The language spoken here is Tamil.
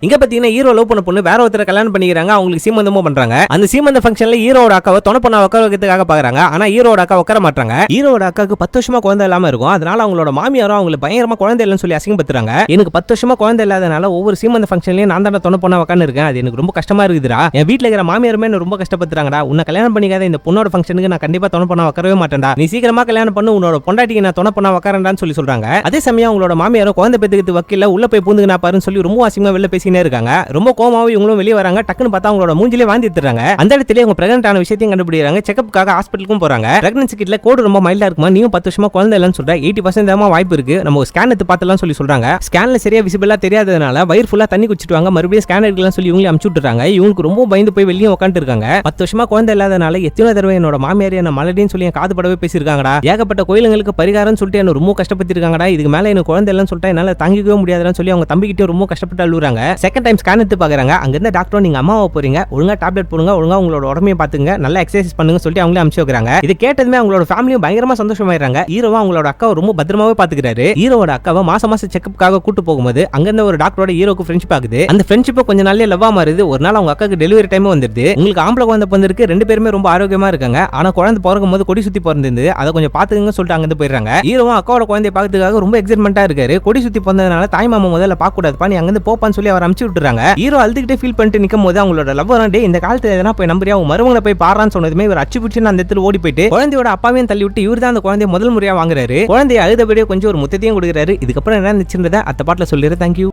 இங்க பாத்தீங்கன்னா ஹீரோ லவ் பண்ண பொண்ணு வேற ஒருத்தர கல்யாணம் பண்ணிக்கிறாங்க. அவங்களுக்கு சீமந்தமும் பண்றாங்க. அந்த சீமந்த ஃபங்க்ஷன்ல ஹீரோட அக்காவை தொண பொண்ணா உட்கார வைக்கிறதுக்காக பாக்குறாங்க. ஆனா ஹீரோட அக்கா உட்கார மாட்டாங்க. ஹீரோட அக்காக்கு 10 வருஷமா குழந்தை இல்லாம இருக்கும். அதனால அவங்களோட மாமியாரும் அவங்களுக்கு பயங்கரமா குழந்தை இல்லைன்னு சொல்லி அசிங்கப்படுத்துறாங்க. எனக்கு 10 வருஷமா குழந்தை இல்லாதனால ஒவ்வொரு சீமந்த ஃபங்க்ஷன்லயும் நான் தான் தொண பொண்ணா உட்கார்ந்து இருக்கேன். அது எனக்கு ரொம்ப கஷ்டமா இருக்குதுடா. என் வீட்டுல இருக்கிற மாமியாருமே ரொம்ப கஷ்டப்படுத்துறாங்கடா. உன்னை கல்யாணம் பண்ணிக்காத இந்த பொண்ணோட ஃபங்க்ஷனுக்கு நான் கண்டிப்பா தொண பொண்ணா உட்காரவே மாட்டேன்டா. நீ சீக்கிரமா கல்யாணம் பண்ணு, உன்னோட பொண்டாட்டிக்கு நான் தொண பொண்ணா உட்காரண்டான்னு சொல்லி சொல்றாங்க. அதே சமயம் அவங்களோட மாமியாரும் குழந்தை பெத்துக்கு வக்கீல்ல உள்ள போய் பூந்துங்க பாருன்னு சொல்லி ரொம்ப அசிங்கமா வெளில பேசினே இருக்காங்க. ரொம்ப கோமாவும் இவங்களும் வெளியே வராங்க. டக்குன்னு பார்த்தா அவங்களோட மூஞ்சிலே வாந்தி எடுத்துறாங்க. அந்த இடத்துல அவங்க பிரெக்னன்ட் ஆன விஷயத்தையும் கண்டுபிடிக்கிறாங்க. செக்கப்புக்காக ஹாஸ்பிட்டலுக்கும் போறாங்க. பிரெக்னன்சி கிட்ல கோடு ரொம்ப மைல்டா இருக்குமா, நீயும் 10 வருஷமா குழந்தை இல்லன்னு சொல்ற, 80% தான் வாய்ப்பு இருக்கு, நம்ம ஸ்கேன் எடுத்து பார்த்தலாம் சொல்லி சொல்றாங்க. ஸ்கேன்ல சரியா விசிபிளா தெரியாததுனால வயிறு ஃபுல்லா தண்ணி குடிச்சிட்டு வாங்க, மறுபடியும் ஸ்கேன் எடுக்கலாம் சொல்லி இவங்க அனுப்பிச்சு விட்டுறாங்க. இவங்களுக்கு ரொம்ப பயந்து போய் வெளியே உட்காந்து இருக்காங்க. 10 வருஷமா குழந்தை இல்லாதனால எத்தனை தடவை என்னோட மாமியார் என்ன மலடின்னு சொல்லி காது படவே பேசியிருக்காங்கடா. ஏகப்பட்ட கோயிலுங்களுக்கு பரிகாரம் சொல்லிட்டு என்ன ரொம்ப கஷ்டப்பட்டிருக்காங்கடா. இதுக்கு மேல எனக்கு குழந்தை இல்லன்னு சொல்லிட்டு என்னால தாங்கிக்கவே முடியாதுன்னு சொல்லி அவங்க தம்பிக்கிட்டே ரொம்ப கஷ்டப்பட்டு அழுகுறாங்க. செகண்ட் டைம் ஸ்கேன் எடுத்து பாக்குறாங்க. அங்க இருந்த டாக்டர் நீங்க அம்மாவை போறீங்க, ஒழுங்கா டேப்லெட் போடுங்க, ஒழுங்கா உங்களோட உடம்பையும் பாத்துங்க, நல்லா எக்ஸசைஸ் பண்ணுங்க சொல்லிட்டு அவங்களே அனுப்பிச்சு வைக்கிறாங்க. இது கேட்டதுமே அவங்களோட ஃபேமிலியும் பயங்கரமா சந்தோஷமாயிடுறாங்க. ஹீரோவா அவங்களோட அக்காவை ரொம்ப பத்திரமாவே பாத்துக்கிறாரு. ஹீரோட அக்காவை மாசம் செக்கப்புக்காக கூட்டு போகும்போது அங்க இருந்த ஒரு டாக்டரோட ஹீரோக்கு ஃப்ரெண்ட்ஷிப் ஆகுது. அந்த ஃப்ரெண்ட்ஷிப் கொஞ்ச நாள்லயே லவ்வா மாறுது. ஒரு நாள் அவங்க அக்காக்கு டெலிவரி டைம் வந்துருது. உங்களுக்கு ஆம்பளை குழந்தை பிறந்திருக்கு, 2 பேருமே ரொம்ப ஆரோக்கியமா இருக்காங்க. ஆனா குழந்தை பிறக்கும் போது கொடி சுத்தி பிறந்திருந்து அதை கொஞ்சம் பாத்துக்கங்க சொல்லிட்டு அங்க இருந்து போயிடுறாங்க. ஹீரோவும் அக்காவோட குழந்தைய பாக்கிறதுக்காக ரொம்ப எக்ஸைட்மெண்டா இருக்காரு. கொடி சுத்தி பிறந்ததுனால தாய் மாமா முதல்ல பார்க்க கூடாதுப்பா, நீ அங்க இருந்து போப்பான்னு சொல்லி அவர் அனுப்பிச்சு விட்டுறாங்க. ஹீரோ அழுதுகிட்டே ஃபீல் பண்ணிட்டு நிக்கும் போது அவங்களோட லவ்வர் டே இந்த காலத்துல எதனா போய் நம்புறியா, உன் மருமகளை போய் பாறான்னு சொன்னதுமே இவர் அச்சு பிடிச்சு அந்த இடத்துல ஓடி போயிட்டு குழந்தையோட அப்பாவையும் தள்ளி விட்டு இவர் தான் அந்த குழந்தைய முதல் முறையா வாங்குறாரு. குழந்தைய அழுதபடியே கொஞ்சம் ஒரு முத்தத்தையும் கொடுக்குறாரு. இதுக்கப்புறம் என்ன நினைச்சிருந்ததை அத்த பாட்டுல சொல்லிடுறேன். தேங்க்யூ.